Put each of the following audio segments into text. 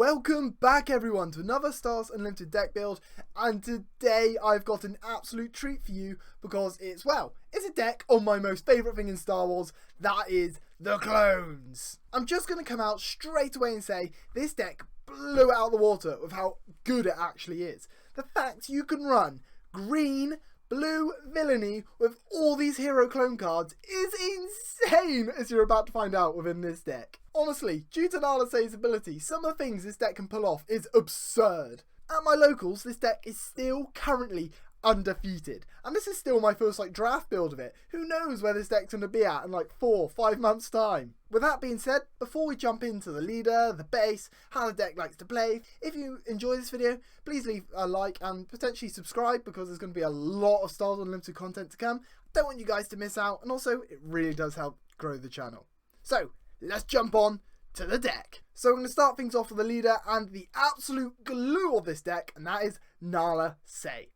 Welcome back everyone to another StarWarsUnlimited deck build, and today I've got an absolute treat for you because it's a deck on my most favourite thing in Star Wars, that is the clones. I'm just going to come out straight away and say this deck blew it out of the water with how good it actually is. The fact you can run green, blue villainy with all these hero clone cards is insane, as you're about to find out within this deck. Honestly, due to Nala Se's ability, some of the things this deck can pull off is absurd. At my locals, this deck is still currently undefeated, and this is still my first draft build of it. Who knows where this deck's going to be at in 4-5 months time. With that being said, before we jump into the leader, the base, how the deck likes to play, if you enjoy this video, please leave a like and potentially subscribe because there's going to be a lot of Star Wars Unlimited content to come. I don't want you guys to miss out, and also it really does help grow the channel. So let's jump on to the deck. So I'm going to start things off with the leader and the absolute glue of this deck, and that is Nala Se.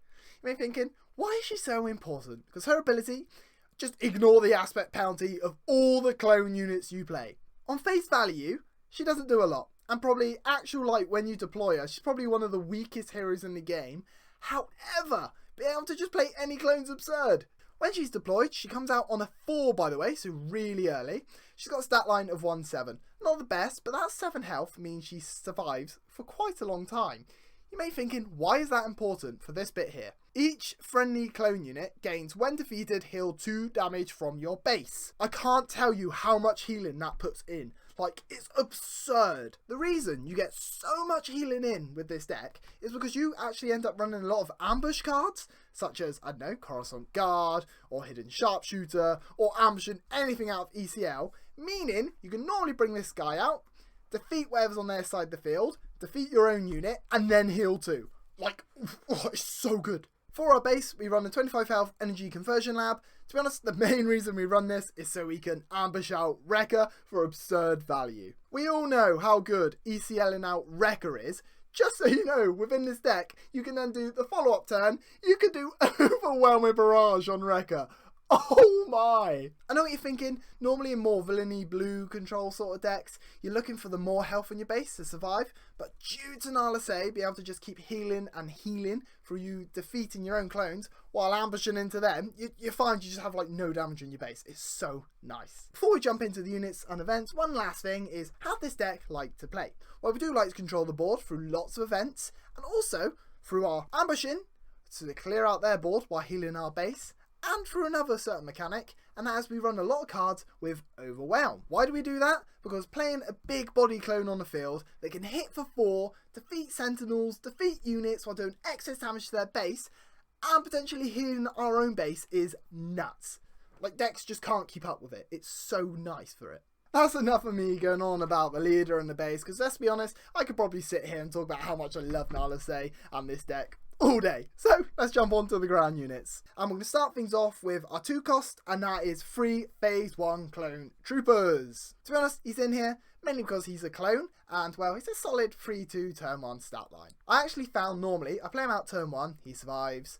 You may be thinking, why is she so important? Because her ability, just ignore the aspect penalty of all the clone units you play. On face value, she doesn't do a lot, and probably when you deploy her, she's probably one of the weakest heroes in the game. However, being able to just play any clone's absurd. When she's deployed, she comes out on a 4, by the way, so really early. She's got a stat line of 1-7. Not the best, but that 7 health means she survives for quite a long time. You may be thinking, why is that important for this bit here? Each friendly clone unit gains, when defeated, heal 2 damage from your base. I can't tell you how much healing that puts in. It's absurd. The reason you get so much healing in with this deck is because you actually end up running a lot of ambush cards, such as, I don't know, Coruscant Guard, or Hidden Sharpshooter, or ambushing anything out of ECL, meaning you can normally bring this guy out, defeat whatever's on their side of the field, defeat your own unit, and then heal too. It's so good. For our base, we run a 25 health energy conversion lab. To be honest, the main reason we run this is so we can ambush out Wrecker for absurd value. We all know how good ECLing out Wrecker is. Just so you know, within this deck, you can then do the follow-up turn. You can do Overwhelming Barrage on Wrecker. Oh my! I know what you're thinking. Normally in more villainy blue control sort of decks, you're looking for the more health on your base to survive, but due to Nala Se be able to just keep healing and healing through you defeating your own clones while ambushing into them, you find you just have no damage on your base. It's so nice. Before we jump into the units and events, one last thing is how this deck like to play. Well, we do like to control the board through lots of events, and also through our ambushing to clear out their board while healing our base, and through another certain mechanic, and that is we run a lot of cards with Overwhelm. Why do we do that? Because playing a big body clone on the field that can hit for 4, defeat sentinels, defeat units while doing excess damage to their base, and potentially healing our own base is nuts. Decks just can't keep up with it. It's so nice for it. That's enough of me going on about the leader and the base, because let's be honest, I could probably sit here and talk about how much I love Nala Se and this deck all day. So let's jump on to the ground units. I'm going to start things off with our 2 cost, and that is 3 phase 1 clone troopers. To be honest, he's in here mainly because he's a clone, and well, he's a solid 3-2 turn 1 stat line. I actually found normally I play him out turn 1, he survives.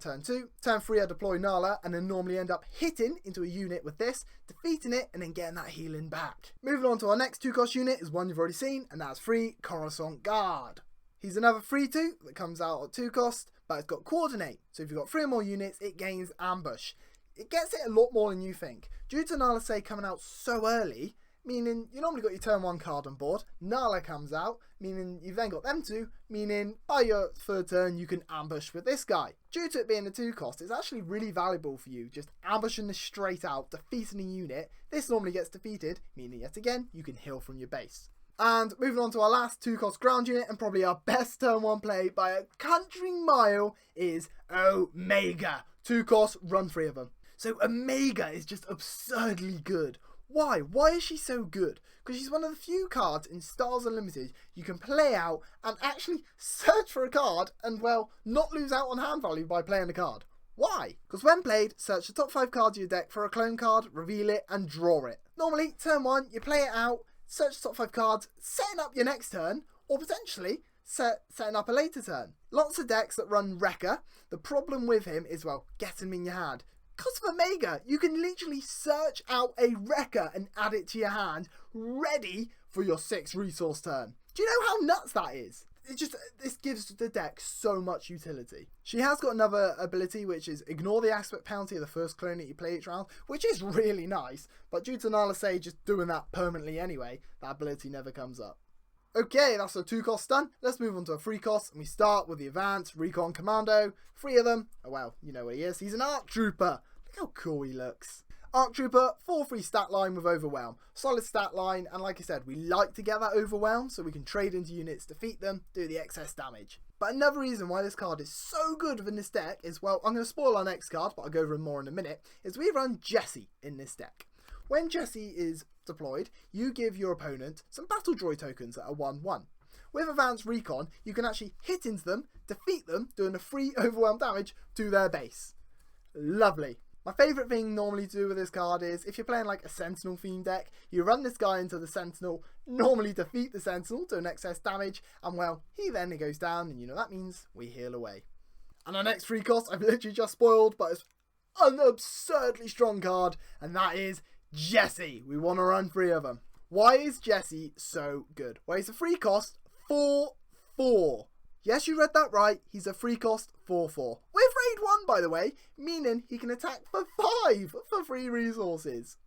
Turn 2, turn 3 I deploy Nala, and then normally end up hitting into a unit with this, defeating it, and then getting that healing back. Moving on to our next 2 cost unit is one you've already seen, and that's 3 Coruscant Guard. He's another 3-2 that comes out at 2 cost, but it's got Coordinate. So if you've got 3 or more units, it gains Ambush. It gets it a lot more than you think. Due to Nala Se coming out so early, meaning you normally got your turn 1 card on board, Nala comes out, meaning you've then got them 2, meaning by your 3rd turn you can ambush with this guy. Due to it being a 2 cost, it's actually really valuable for you, just ambushing this straight out, defeating a unit. This normally gets defeated, meaning yet again you can heal from your base. And moving on to our last 2 cost ground unit, and probably our best turn 1 play by a country mile, is Omega. 2 costs, run 3 of them. So Omega is just absurdly good. Why? Why is she so good? Because she's one of the few cards in Star Wars Unlimited you can play out and actually search for a card and, well, not lose out on hand value by playing the card. Why? Because when played, search the top 5 cards of your deck for a clone card, reveal it, and draw it. Normally, turn 1, you play it out, search the top 5 cards, setting up your next turn, or potentially setting up a later turn. Lots of decks that run Wrecker, the problem with him is, well, getting him in your hand. Because of Omega, you can literally search out a Wrecker and add it to your hand, ready for your 6th resource turn. Do you know how nuts that is? This gives the deck so much utility. She has got another ability, which is ignore the aspect penalty of the first clone that you play each round, which is really nice, but due to Nala Se just doing that permanently anyway, that ability never comes up. Okay, that's our 2 costs done. Let's move on to our 3 costs, and we start with the Advanced Recon Commando. 3 of them. Oh well, you know what he is. He's an ARC Trooper. Look how cool he looks. ARC Trooper, 4/3 stat line with Overwhelm. Solid stat line, and like I said, we like to get that Overwhelm so we can trade into units, defeat them, do the excess damage. But another reason why this card is so good within this deck is, well, I'm going to spoil our next card, but I'll go over him more in a minute, is we run Jessie in this deck. When Jessie is deployed, you give your opponent some Battle Droid tokens that are 1/1. With Advanced Recon, you can actually hit into them, defeat them, doing a free Overwhelm damage to their base. Lovely. My favourite thing normally to do with this card is, if you're playing like a Sentinel themed deck, you run this guy into the Sentinel, normally defeat the Sentinel, do an excess damage, and well, he then goes down, and you know that means we heal away. And our next 3 cost, I've literally just spoiled, but it's an absurdly strong card, and that is Jessie. We want to run 3 of them. Why is Jessie so good? Well, he's a 3 cost 4/4. Yes, you read that right. He's a 3 cost 4/4. With raid 1, by the way, meaning he can attack for 5 for 3 resources.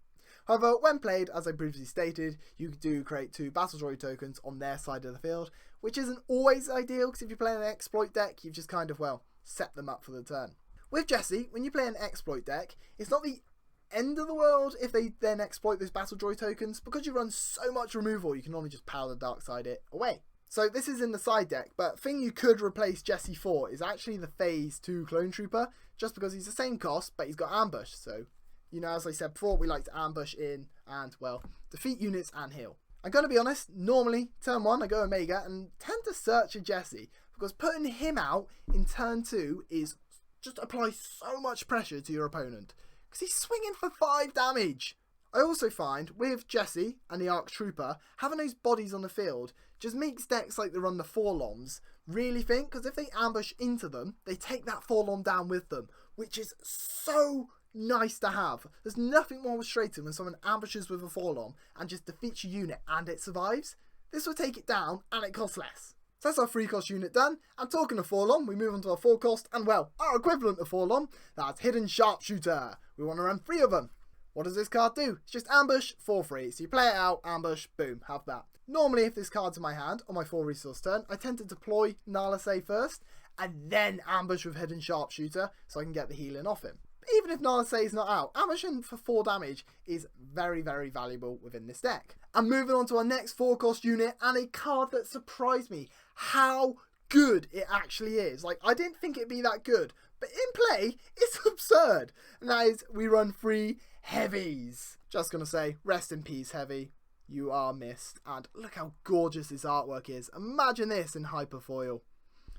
However, when played, as I previously stated, you do create 2 Battle Droid tokens on their side of the field, which isn't always ideal, because if you're playing an exploit deck, you've just kind of, well, set them up for the turn. With Jessie, when you play an exploit deck, it's not the end of the world if they then exploit those Battle Droid tokens, because you run so much removal, you can normally just power the dark side it away. So this is in the side deck, but thing you could replace Jessie for is actually the Phase 2 Clone Trooper, just because he's the same cost, but he's got ambush. So, you know, as I said before, we like to ambush in and, well, defeat units and heal. I'm going to be honest, normally, turn 1, I go Omega and tend to search a Jessie, because putting him out in turn 2 is just apply so much pressure to your opponent, because he's swinging for 5 damage. I also find, with Jessie and the ARC Trooper, having those bodies on the field just makes decks like that run the Forloms really think, because if they ambush into them, they take that Forlom down with them, which is so nice to have. There's nothing more frustrating when someone ambushes with a Forlom and just defeats your unit and it survives. This will take it down and it costs less. So that's our 3 cost unit done. And talking of Forlom, we move on to our 4 cost and, well, our equivalent of Forlom, that's Hidden Sharpshooter. We want to run 3 of them. What does this card do? It's just ambush for free. So you play it out, ambush, boom, have that. Normally, if this card's in my hand on my 4 resource turn, I tend to deploy Nala Se first and then ambush with Hidden Sharpshooter so I can get the healing off him. But even if Nala Se is not out, ambushing for 4 damage is very, very valuable within this deck. And moving on to our next 4 cost unit, and a card that surprised me how good it actually is. Like, I didn't think it'd be that good, but in play, it's absurd. And that is, we run 3 heavies. Just gonna say, rest in peace, Heavy. You are missed. And look how gorgeous this artwork is. Imagine this in hyperfoil.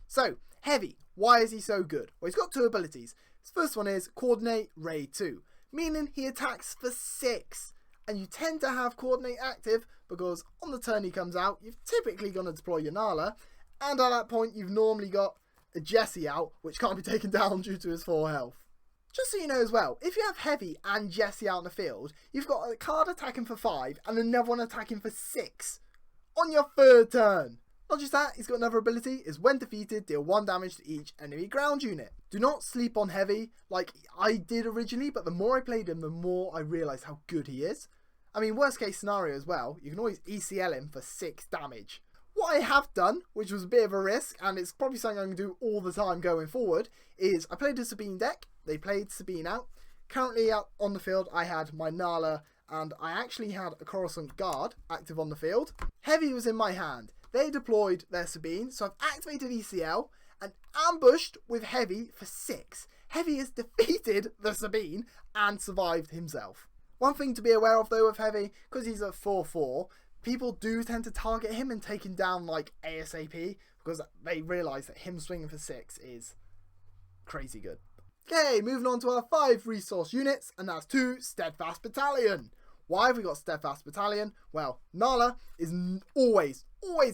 So, Heavy, why is he so good? Well, he's got 2 abilities. His first one is Coordinate Raid 2, meaning he attacks for 6. And you tend to have Coordinate active because on the turn he comes out, you've typically going to deploy your Nala, and at that point you've normally got a Jessie out, which can't be taken down due to his 4 health. Just so you know as well, if you have Heavy and Jessie out in the field, you've got a card attacking for 5 and another one attacking for 6 on your 3rd turn. Not just that, he's got another ability, is when defeated, deal 1 damage to each enemy ground unit. Do not sleep on Heavy like I did originally, but the more I played him, the more I realised how good he is. I mean, worst case scenario as well, you can always ECL him for 6 damage. What I have done, which was a bit of a risk, and it's probably something I'm going to do all the time going forward, is I played a Sabine deck, they played Sabine out. Currently out on the field, I had my Nala, and I actually had a Coruscant Guard active on the field. Heavy was in my hand. They deployed their Sabine, so I've activated ECL and ambushed with Heavy for 6. Heavy has defeated the Sabine and survived himself. One thing to be aware of though with Heavy, because he's a 4/4, people do tend to target him and take him down like ASAP, because they realise that him swinging for 6 is crazy good. Okay, moving on to our 5 resource units, and that's 2 Steadfast Battalion. Why have we got Steadfast Battalion? Well, Nala is always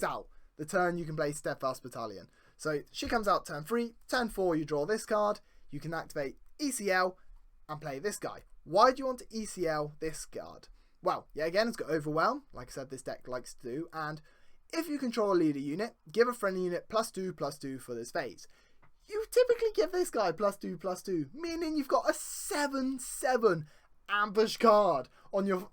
out the turn you can play Steadfast Battalion. So she comes out turn 3, turn 4 you draw this card, you can activate ECL and play this guy. Why do you want to ECL this card? Well, yeah, again, it's got Overwhelm, like I said, this deck likes to do, and If you control a leader unit, give a friendly unit +2/+2 for this phase. You typically give this guy +2/+2, meaning you've got a 7/7 ambush card on your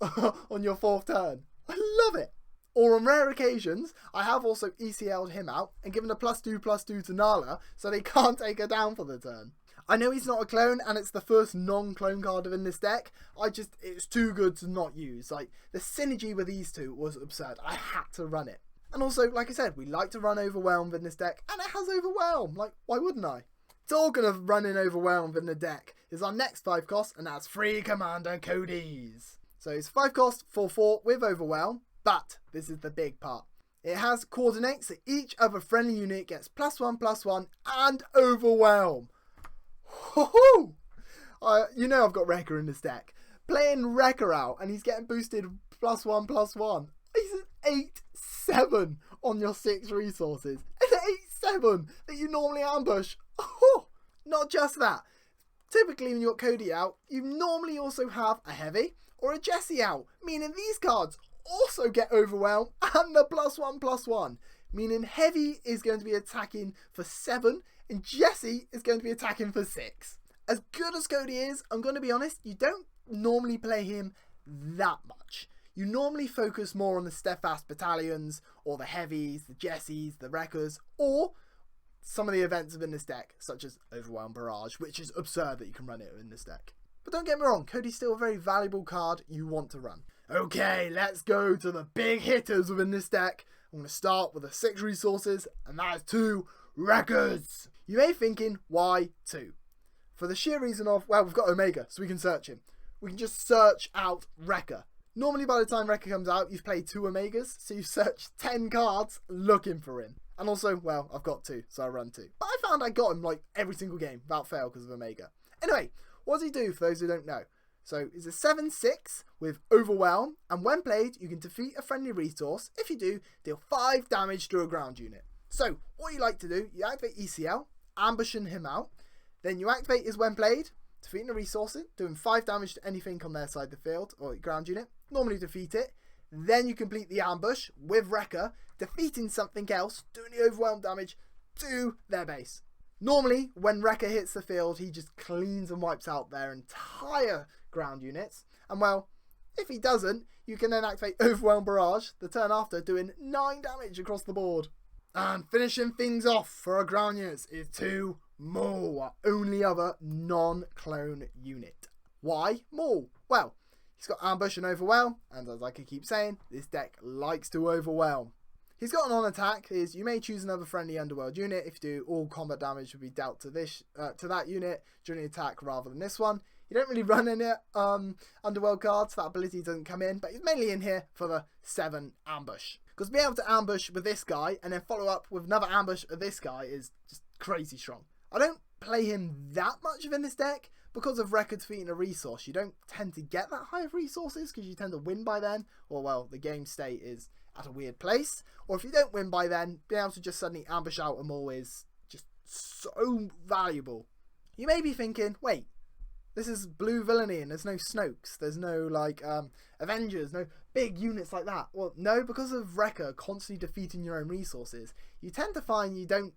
on your 4th turn. I love it. Or on rare occasions, I have also ECL'd him out and given a +2/+2 to Nala so they can't take her down for the turn. I know he's not a clone and it's the first non-clone card in this deck. It's too good to not use. Like, the synergy with these two was absurd. I had to run it. And also, like I said, we like to run Overwhelmed in this deck, and it has Overwhelm. Like, why wouldn't I? Talking of running Overwhelmed in the deck is our next 5 cost, and that's free Commander Cody's. So it's 5 cost, 4/4 with Overwhelm. But this is the big part. It has coordinates, so each other friendly unit gets +1/+1 and Overwhelm. Ho-ho! You know I've got Wrecker in this deck. Playing Wrecker out and he's getting boosted +1/+1. He's an 8/7 on your 6 resources. An 8/7 that you normally ambush. Oh, not just that. Typically when you've got Cody out, you normally also have a Heavy or a Jesse out, meaning these cards also get Overwhelm and the +1/+1, meaning Heavy is going to be attacking for 7 and Jesse is going to be attacking for 6. As good as Cody is, I'm going to be honest, you don't normally play him that much. You normally focus more on the Steadfast Battalions or the Heavies, the Jessies, the Wreckers, or some of the events within this deck, such as Overwhelm Barrage, which is absurd that you can run it in this deck. But don't get me wrong, Cody's still a very valuable card you want to run. Okay, let's go to the big hitters within this deck. I'm going to start with the 6 resources, and that is 2 Wreckers. You may be thinking, why 2? For the sheer reason of, well, we've got Omega, so we can search him. We can just search out Wrecker. Normally by the time Wrecker comes out, you've played 2 Omegas, so you've searched 10 cards looking for him. And also, well, I've got 2, so I run 2. But I found I got him like every single game, without fail, because of Omega. Anyway, what does he do for those who don't know? So it's a 7/6 with Overwhelm, and when played, you can defeat a friendly resource. If you do, deal 5 damage to a ground unit. So what you like to do, you activate ECL, ambushing him out. Then you activate his when played, defeating a resource, doing 5 damage to anything on their side of the field or ground unit. Normally defeat it. Then you complete the ambush with Wrecker, defeating something else, doing the Overwhelm damage to their base. Normally, when Wrecker hits the field, he just cleans and wipes out their entire ground units. And well, if he doesn't, you can then activate Overwhelm Barrage the turn after, doing 9 damage across the board. And finishing things off for our ground units is 2 Maul, our only other non-clone unit. Why Maul? Well, he's got Ambush and Overwhelm, and as I can keep saying, this deck likes to overwhelm. He's got an on attack, is you may choose another friendly underworld unit. If you do, all combat damage will be dealt to that unit during the attack rather than this one. You don't really run any underworld cards, that ability doesn't come in, but he's mainly in here for the 7 ambush. Because being able to ambush with this guy and then follow up with another ambush of this guy is just crazy strong. I don't play him that much in this deck because of Wrecker defeating a resource. You don't tend to get that high of resources because you tend to win by then, or well, the game state is at a weird place. Or if you don't win by then, being able to just suddenly ambush out a Maul is just so valuable. You may be thinking, wait, this is blue villainy and there's no Snokes, there's no like Avengers, no big units like that. Well, no, because of Wrecker constantly defeating your own resources, you tend to find you don't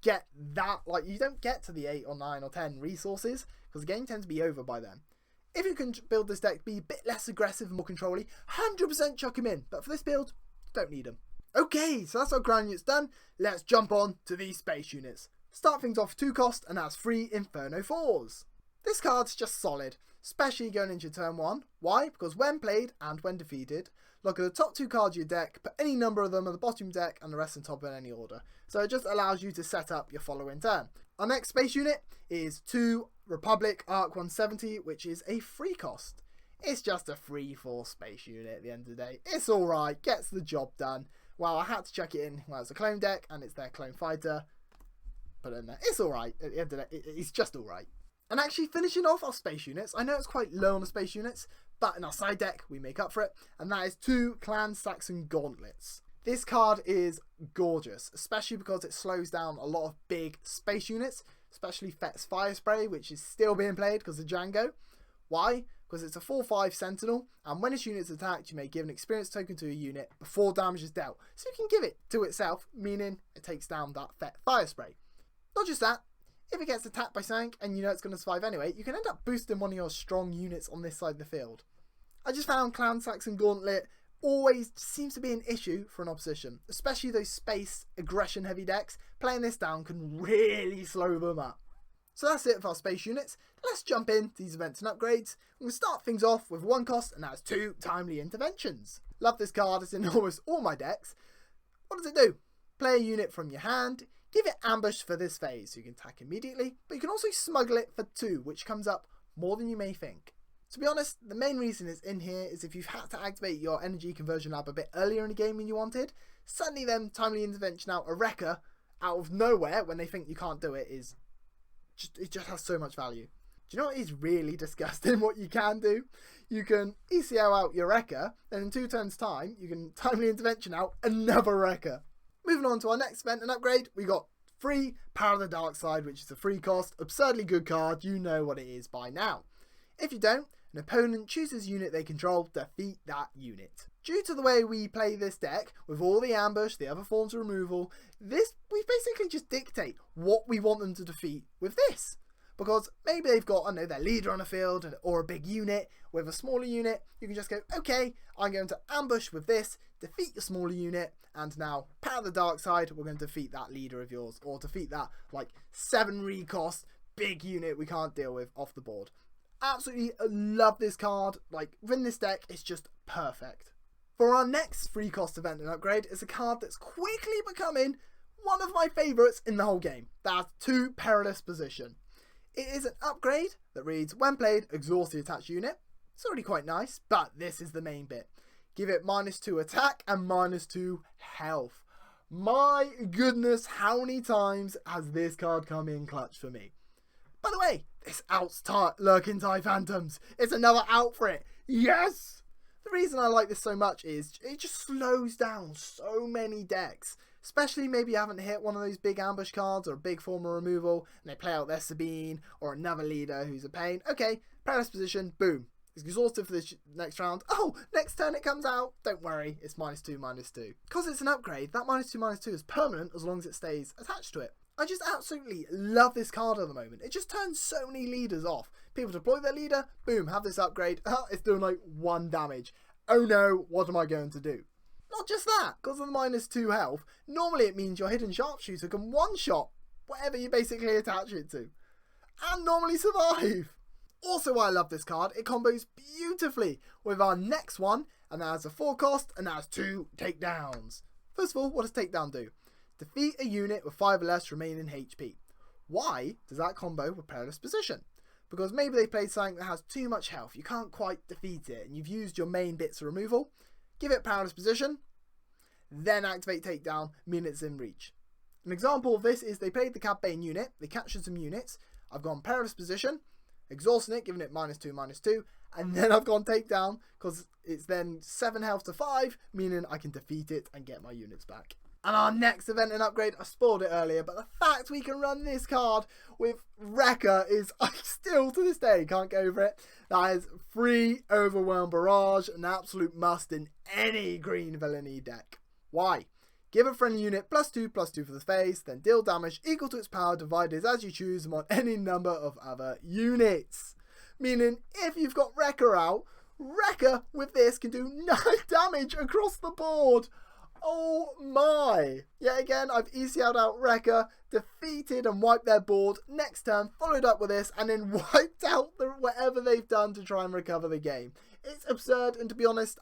get that, like you don't get to the 8 or 9 or 10 resources because the game tends to be over by then. If you can build this deck to be a bit less aggressive and more controlly, 100% chuck him in, but for this build, don't need him. Okay, so that's our ground units done. Let's jump on to these space units. Start things off 2 cost and that's 3 Inferno 4s. This card's just solid, especially going into turn 1. Why? Because when played and when defeated, look at the top 2 cards of your deck, put any number of them at the bottom of your deck and the rest on top in any order. So it just allows you to set up your following turn. Our next space unit is 2 Republic Arc 170, which is a free cost. It's just a free 4 space unit at the end of the day. It's alright, gets the job done. Well, I had to chuck it in. Well, it's a clone deck and it's their clone fighter. Put it in there. It's alright. At the end of the day, it's just alright. And actually finishing off our space units, I know it's quite low on the space units, but in our side deck we make up for it, and that is 2 Clan Saxon Gauntlets. This card is gorgeous, especially because it slows down a lot of big space units, especially Fett's Fire Spray, which is still being played because of Django. Why? because it's a 4/5 Sentinel, and when its unit is attacked, you may give an experience token to a unit before damage is dealt. So you can give it to itself, meaning it takes down that fire spray. Not just that, if it gets attacked by something and you know it's going to survive anyway, you can end up boosting one of your strong units on this side of the field. I just found Clan Saxon Gauntlet always seems to be an issue for an opposition, especially those space aggression heavy decks. Playing this down can really slow them up. So that's it for our space units. Let's jump into these events and upgrades. We'll start things off with 1 cost, and that's 2 timely interventions. Love this card, it's in almost all my decks. What does it do? Play a unit from your hand, give it ambush for this phase, so you can attack immediately, but you can also smuggle it for 2, which comes up more than you may think. To be honest, the main reason it's in here is if you've had to activate your energy conversion lab a bit earlier in the game than you wanted, suddenly them timely intervention out a wrecker out of nowhere when they think you can't do it it just has so much value. Do you know what is really disgusting what you can do? You can ECO out your wrecker, and in 2 turns time, you can timely intervention out another wrecker. Moving on to our next event and upgrade, we got free Power of the Dark Side, which is a free cost, absurdly good card. You know what it is by now. If you don't, an opponent chooses a unit they control, defeat that unit. Due to the way we play this deck, with all the ambush, the other forms of removal, we basically just dictate what we want them to defeat with this. Because maybe they've got, I don't know, their leader on a field or a big unit. With a smaller unit, you can just go, okay, I'm going to ambush with this, defeat your smaller unit, and now Power of the Dark Side, we're going to defeat that leader of yours, or defeat that, like, 7 recost big unit we can't deal with off the board. Absolutely love this card. Like, within this deck, it's just perfect. For our next free cost event and upgrade is a card that's quickly becoming one of my favourites in the whole game. That's 2 Perilous Position. It is an upgrade that reads, when played, exhaust the attached unit. It's already quite nice, but this is the main bit. Give it -2 attack and -2 health. My goodness, how many times has this card come in clutch for me? By the way, this outs Lurking TIE Phantoms. It's another out for it. Yes! The reason I like this so much is it just slows down so many decks. Especially maybe you haven't hit one of those big ambush cards or a big form of removal and they play out their Sabine or another leader who's a pain. Okay, Perilous Position, boom. It's exhausted for this next round. Oh, next turn it comes out. Don't worry, it's -2/-2. Because it's an upgrade, that -2/-2 is permanent as long as it stays attached to it. I just absolutely love this card at the moment. It just turns so many leaders off. People deploy their leader, boom, have this upgrade. It's doing like 1 damage. Oh no, what am I going to do? Not just that, because of the -2 health, normally it means your hidden sharpshooter can one-shot whatever you basically attach it to. And normally survive. Also why I love this card, it combos beautifully with our next one, and that has a 4 cost, and that has 2 takedowns. First of all, what does takedown do? Defeat a unit with 5 or less remaining HP. Why does that combo with Perilous Position? Because maybe they played something that has too much health, you can't quite defeat it, and you've used your main bits of removal. Give it Perilous Position, then activate Takedown, meaning it's in reach. An example of this is they played the Cad Bane unit, they captured some units, I've gone Perilous Position, exhausting it, giving it -2/-2, and then I've gone Takedown, because it's then 7 health to 5, meaning I can defeat it and get my units back. And our next event and upgrade, I spoiled it earlier, but the fact we can run this card with Wrecker is, I still to this day can't get over it. That is free Overwhelm Barrage, an absolute must in any green villainy deck. Why? Give a friendly unit +2/+2 for the phase, then deal damage equal to its power divided as you choose them on any number of other units. Meaning, if you've got Wrecker out, Wrecker with this can do 9 damage across the board. Oh my! Yet again, I've ECO'd out Wrecker, defeated and wiped their board. Next turn, followed up with this, and then wiped out whatever they've done to try and recover the game. It's absurd, and to be honest,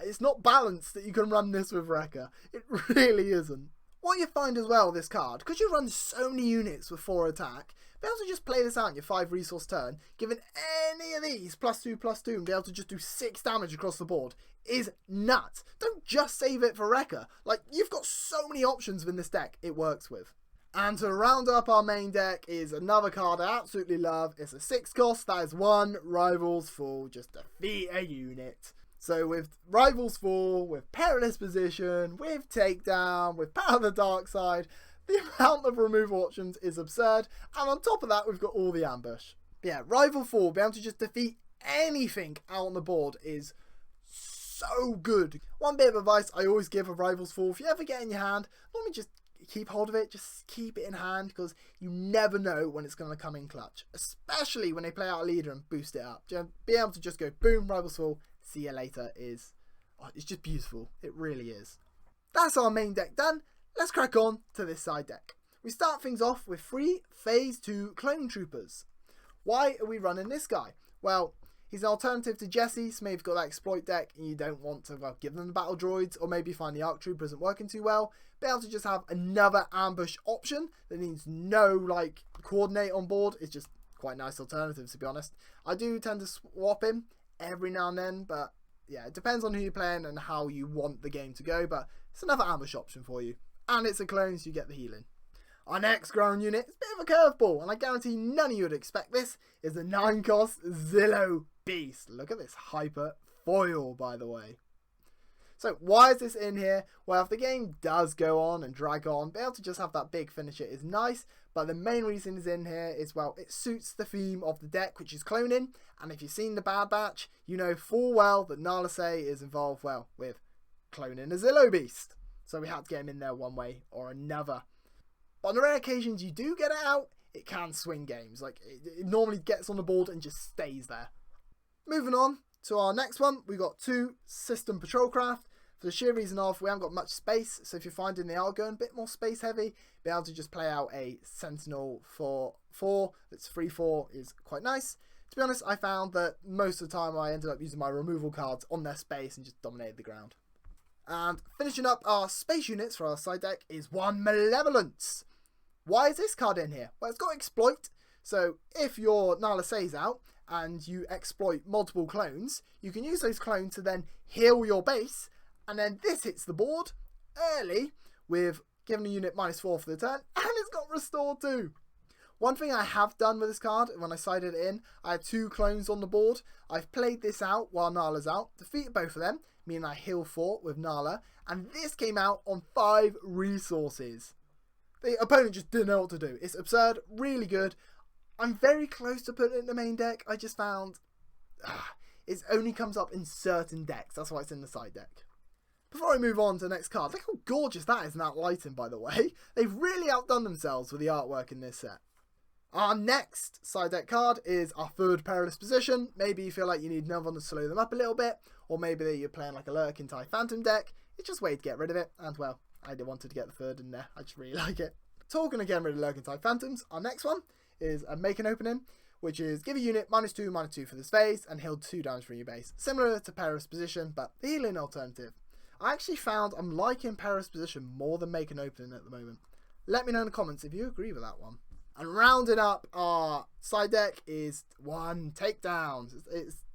it's not balanced that you can run this with Wrecker. It really isn't. What you find as well, this card, because you run so many units with 4 attack, be able to just play this out in your 5 resource turn, giving any of these +2/+2 and be able to just do 6 damage across the board is nuts. Don't just save it for Wrecker. Like, you've got so many options within this deck it works with. And to round up our main deck is another card I absolutely love. It's a 6 cost, that is 1 Rivals Fall, just defeat a unit. So with Rivals Fall, with Perilous Position, with Takedown, with Power of the Dark Side, the amount of removal options is absurd. And on top of that, we've got all the ambush. But yeah, Rival Fall, be able to just defeat anything out on the board is so good. One bit of advice I always give a Rival's Fall: if you ever get in your hand, normally just keep hold of it, just keep it in hand, because you never know when it's going to come in clutch, especially when they play out a leader and boost it up. Being able to just go boom, Rival's Fall, see you later it's just beautiful. It really is. That's our main deck done. Let's crack on to this side deck. We start things off with 3 Phase 2 Clone Troopers. Why are we running this guy? Well, he's an alternative to Jesse, so maybe you've got that exploit deck and you don't want to give them the battle droids, or maybe you find the Arc Trooper isn't working too well. Be able to just have another ambush option that needs no coordinate on board is just quite nice alternative, to be honest. I do tend to swap him every now and then, but yeah, it depends on who you're playing and how you want the game to go, but it's another ambush option for you. And it's a clone, so you get the healing. Our next ground unit is a bit of a curveball, and I guarantee none of you would expect this, is the 9-cost Zillo Beast. Look at this hyper foil, by the way. So why is this in here? Well, if the game does go on and drag on, be able to just have that big finisher is nice, but the main reason it's in here is, well, it suits the theme of the deck, which is cloning, and if you've seen the Bad Batch, you know full well that Nala Se is involved, well, with cloning a Zillo Beast. So we had to get him in there one way or another. But on the rare occasions you do get it out, it can swing games. Like, it normally gets on the board and just stays there. Moving on to our next one, we got 2 System Patrol Craft. For the sheer reason of we haven't got much space, so if you're finding they are going a bit more space heavy, be able to just play out a Sentinel for 4 that's 3/4 is quite nice. To be honest, I found that most of the time I ended up using my removal cards on their space and just dominated the ground. And finishing up our space units for our side deck is 1 Malevolence. Why is this card in here? Well, it's got exploit, so if your Nala Se's out and you exploit multiple clones, you can use those clones to then heal your base, and then this hits the board early with giving a unit -4 for the turn, and it's got restore too. One thing I have done with this card, when I sided it in, I had 2 clones on the board. I've played this out while Nala's out, defeated both of them, meaning I heal 4 with Nala, and this came out on 5 resources. The opponent just didn't know what to do. It's absurd, really good. I'm very close to putting it in the main deck. I just found it only comes up in certain decks. That's why it's in the side deck. Before I move on to the next card, look how gorgeous that is in that lighting, by the way. They've really outdone themselves with the artwork in this set. Our next side deck card is our 3rd Perilous Position. Maybe you feel like you need another one to slow them up a little bit, or maybe you're playing like a Lurking TIE Phantom deck. It's just a way to get rid of it, and well, I wanted to get the 3rd in there. I just really like it. Talking again rid of Lurking TIE Phantoms, our next one is a Make an Opening, which is give a unit -2/-2 for this phase and heal 2 damage from your base. Similar to Perilous Position, but the healing alternative. I actually found I'm liking Perilous Position more than Make an Opening at the moment. Let me know in the comments if you agree with that one. And rounding up our side deck is 1 Takedowns.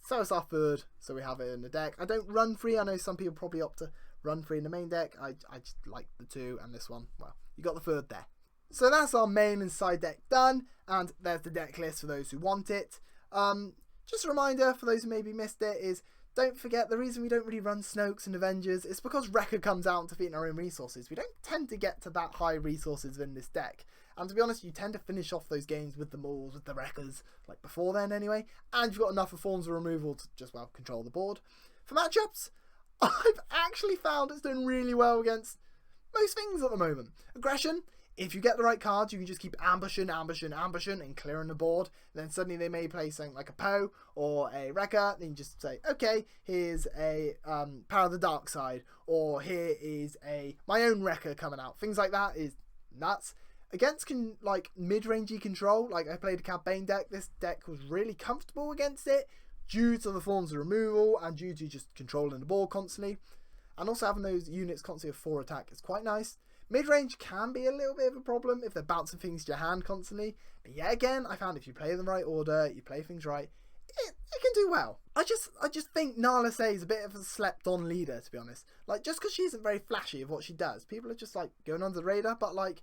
So it's our 3rd, so we have it in the deck. I don't run 3. I know some people probably opt to run 3 in the main deck. I just like the 2, and this one, well, you got the 3rd there. So that's our main and side deck done, and there's the deck list for those who want it. Just a reminder for those who maybe missed it is, don't forget the reason we don't really run Snokes and Avengers is because Wrecker comes out and defeating our own resources. We don't tend to get to that high resources in this deck. And to be honest, you tend to finish off those games with the Mauls, with the Wreckers, like before then anyway. And you've got enough of forms of removal to just, well, control the board. For matchups, I've actually found it's doing really well against most things at the moment. Aggression, if you get the right cards, you can just keep ambushing and clearing the board. And then suddenly they may play something like a Poe or a Wrecker. Then you just say, okay, here's a Power of the Dark Side, or here is my own Wrecker coming out. Things like that is nuts. Against mid-rangey control, like I played a Cad Bane deck, this deck was really comfortable against it due to the forms of removal and due to just controlling the board constantly. And also having those units constantly of 4 attack is quite nice. Mid-range can be a little bit of a problem if they're bouncing things to your hand constantly. But yeah, again, I found if you play them the right order, you play things right, it can do well. I just think Nala Se is a bit of a slept-on leader, to be honest. Like, just because she isn't very flashy of what she does, people are just like going under the radar, but like,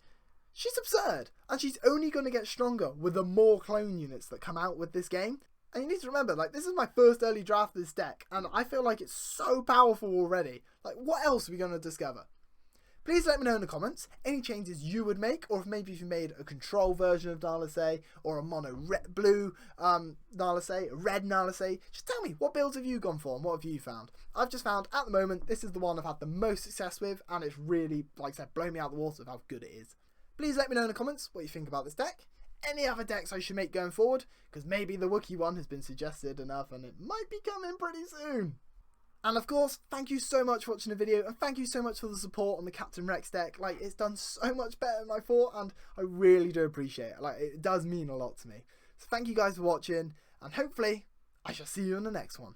she's absurd, and she's only going to get stronger with the more clone units that come out with this game. And you need to remember, like, this is my first early draft of this deck, and I feel like it's so powerful already. Like, what else are we going to discover? Please let me know in the comments any changes you would make, or if maybe if you made a control version of Nalase, or a mono blue Nalase, a red Nalase. Just tell me, what builds have you gone for and what have you found? I've just found at the moment this is the one I've had the most success with, and it's really, like I said, blown me out of the water of how good it is. Please let me know in the comments what you think about this deck. Any other decks I should make going forward, because maybe the Wookiee one has been suggested enough and it might be coming pretty soon. And of course, thank you so much for watching the video, and thank you so much for the support on the Captain Rex deck. Like, it's done so much better than I thought, and I really do appreciate it. Like, it does mean a lot to me. So thank you guys for watching, and hopefully I shall see you in the next one.